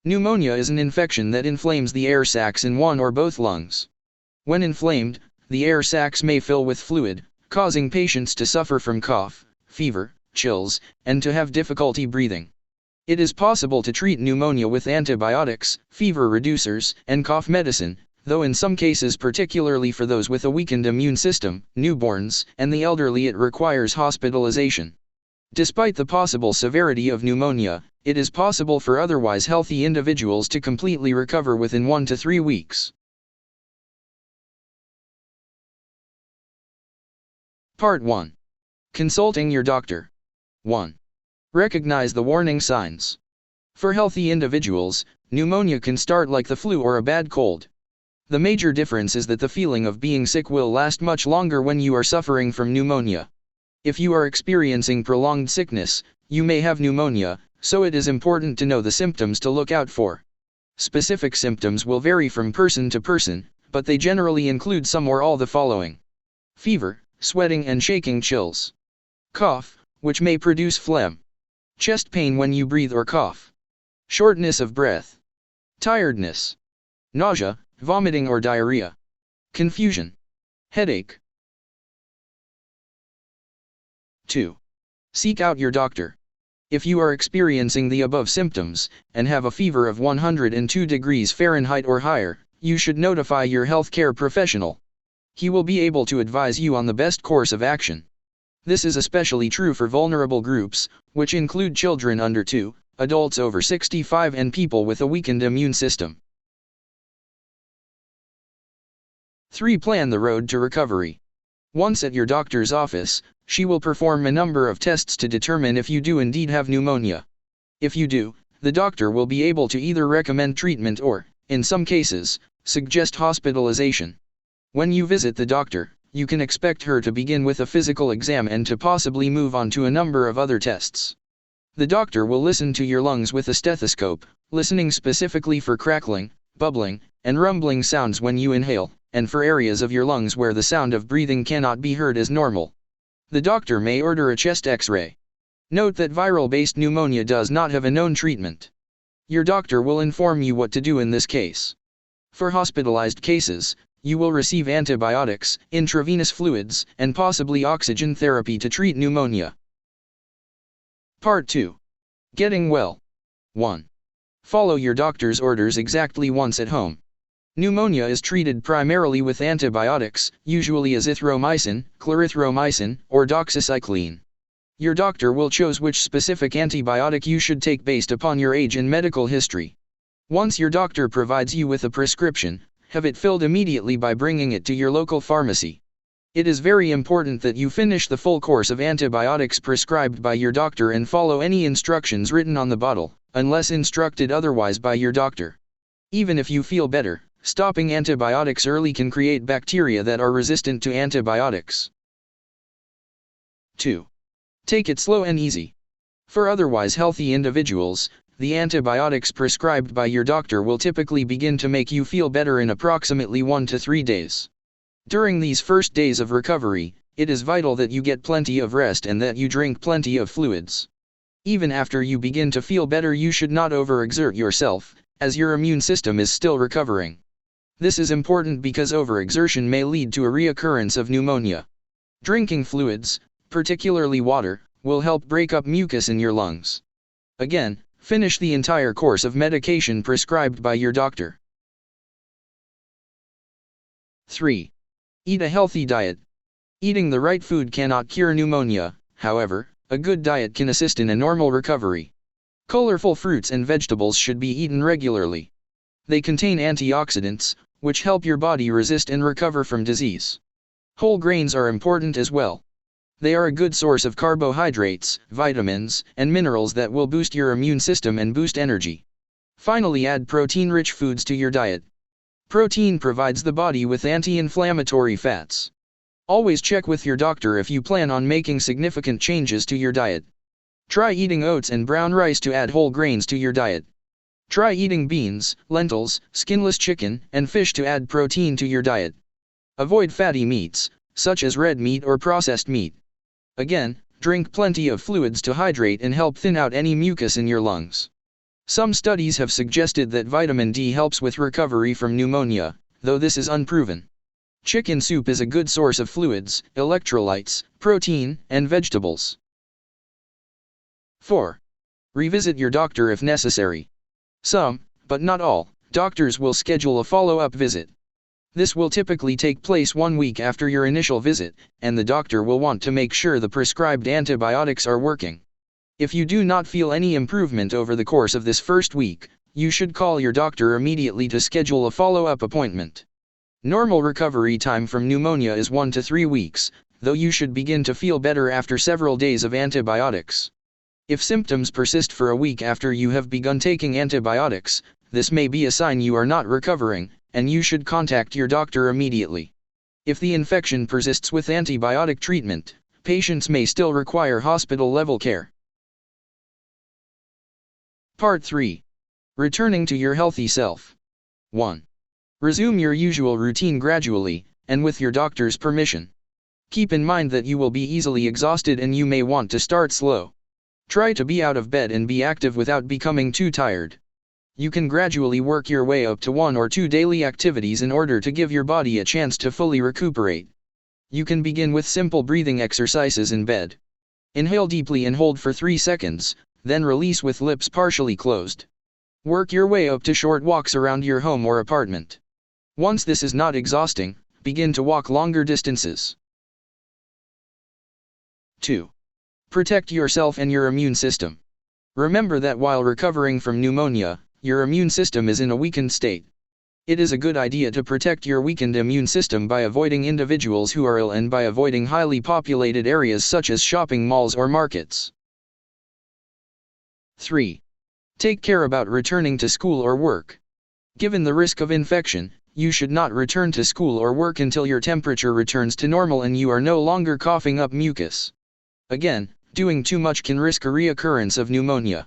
Pneumonia is an infection that inflames the air sacs in one or both lungs. When inflamed, the air sacs may fill with fluid, causing patients to suffer from cough, fever, chills, and to have difficulty breathing. It is possible to treat pneumonia with antibiotics, fever reducers, and cough medicine, though in some cases, particularly for those with a weakened immune system, newborns, and the elderly, it requires hospitalization. Despite the possible severity of pneumonia, it is possible for otherwise healthy individuals to completely recover within 1 to 3 weeks. Part 1. Consulting your doctor. 1. Recognize the warning signs. For healthy individuals, pneumonia can start like the flu or a bad cold. The major difference is that the feeling of being sick will last much longer when you are suffering from pneumonia. If you are experiencing prolonged sickness, you may have pneumonia, so it is important to know the symptoms to look out for. Specific symptoms will vary from person to person, but they generally include some or all the following: fever, sweating and shaking chills. Cough, which may produce phlegm. Chest pain when you breathe or cough. Shortness of breath. Tiredness. Nausea, vomiting or diarrhea. Confusion. Headache. 2. Seek out your doctor. If you are experiencing the above symptoms, and have a fever of 102 degrees Fahrenheit or higher, you should notify your healthcare professional. He will be able to advise you on the best course of action. This is especially true for vulnerable groups, which include children under 2, adults over 65 and people with a weakened immune system. 3. Plan the road to recovery. Once at your doctor's office, she will perform a number of tests to determine if you do indeed have pneumonia. If you do, the doctor will be able to either recommend treatment or, in some cases, suggest hospitalization. When you visit the doctor, you can expect her to begin with a physical exam and to possibly move on to a number of other tests. The doctor will listen to your lungs with a stethoscope, listening specifically for crackling, bubbling, and rumbling sounds when you inhale, and for areas of your lungs where the sound of breathing cannot be heard as normal. The doctor may order a chest X-ray. Note that viral-based pneumonia does not have a known treatment. Your doctor will inform you what to do in this case. For hospitalized cases, you will receive antibiotics, intravenous fluids, and possibly oxygen therapy to treat pneumonia. Part 2. Getting well. 1. Follow your doctor's orders exactly once at home. Pneumonia is treated primarily with antibiotics, usually azithromycin, clarithromycin, or doxycycline. Your doctor will choose which specific antibiotic you should take based upon your age and medical history. Once your doctor provides you with a prescription, have it filled immediately by bringing it to your local pharmacy. It is very important that you finish the full course of antibiotics prescribed by your doctor and follow any instructions written on the bottle, unless instructed otherwise by your doctor. Even if you feel better, stopping antibiotics early can create bacteria that are resistant to antibiotics. 2. Take it slow and easy. For otherwise healthy individuals, the antibiotics prescribed by your doctor will typically begin to make you feel better in approximately 1 to 3 days. During these first days of recovery, it is vital that you get plenty of rest and that you drink plenty of fluids. Even after you begin to feel better, you should not overexert yourself, as your immune system is still recovering. This is important because overexertion may lead to a reoccurrence of pneumonia. Drinking fluids, particularly water, will help break up mucus in your lungs. Again, finish the entire course of medication prescribed by your doctor. 3. Eat a healthy diet. Eating the right food cannot cure pneumonia, however, a good diet can assist in a normal recovery. Colorful fruits and vegetables should be eaten regularly. They contain antioxidants, which help your body resist and recover from disease. Whole grains are important as well. They are a good source of carbohydrates, vitamins, and minerals that will boost your immune system and boost energy. Finally, add protein-rich foods to your diet. Protein provides the body with anti-inflammatory fats. Always check with your doctor if you plan on making significant changes to your diet. Try eating oats and brown rice to add whole grains to your diet. Try eating beans, lentils, skinless chicken, and fish to add protein to your diet. Avoid fatty meats, such as red meat or processed meat. Again, drink plenty of fluids to hydrate and help thin out any mucus in your lungs. Some studies have suggested that vitamin D helps with recovery from pneumonia, though this is unproven. Chicken soup is a good source of fluids, electrolytes, protein, and vegetables. 4. Revisit your doctor if necessary. Some, but not all, doctors will schedule a follow-up visit. This will typically take place 1 week after your initial visit, and the doctor will want to make sure the prescribed antibiotics are working. If you do not feel any improvement over the course of this first week, you should call your doctor immediately to schedule a follow-up appointment. Normal recovery time from pneumonia is 1 to 3 weeks, though you should begin to feel better after several days of antibiotics. If symptoms persist for a week after you have begun taking antibiotics, this may be a sign you are not recovering, and you should contact your doctor immediately. If the infection persists with antibiotic treatment, patients may still require hospital-level care. Part 3. Returning to your healthy self. 1. Resume your usual routine gradually, and with your doctor's permission. Keep in mind that you will be easily exhausted and you may want to start slow. Try to be out of bed and be active without becoming too tired. You can gradually work your way up to 1 or 2 daily activities in order to give your body a chance to fully recuperate. You can begin with simple breathing exercises in bed. Inhale deeply and hold for 3 seconds, then release with lips partially closed. Work your way up to short walks around your home or apartment. Once this is not exhausting, begin to walk longer distances. 2. Protect yourself and your immune system. Remember that while recovering from pneumonia, your immune system is in a weakened state. It is a good idea to protect your weakened immune system by avoiding individuals who are ill and by avoiding highly populated areas such as shopping malls or markets. 3. Take care about returning to school or work. Given the risk of infection, you should not return to school or work until your temperature returns to normal and you are no longer coughing up mucus. Again, doing too much can risk a reoccurrence of pneumonia.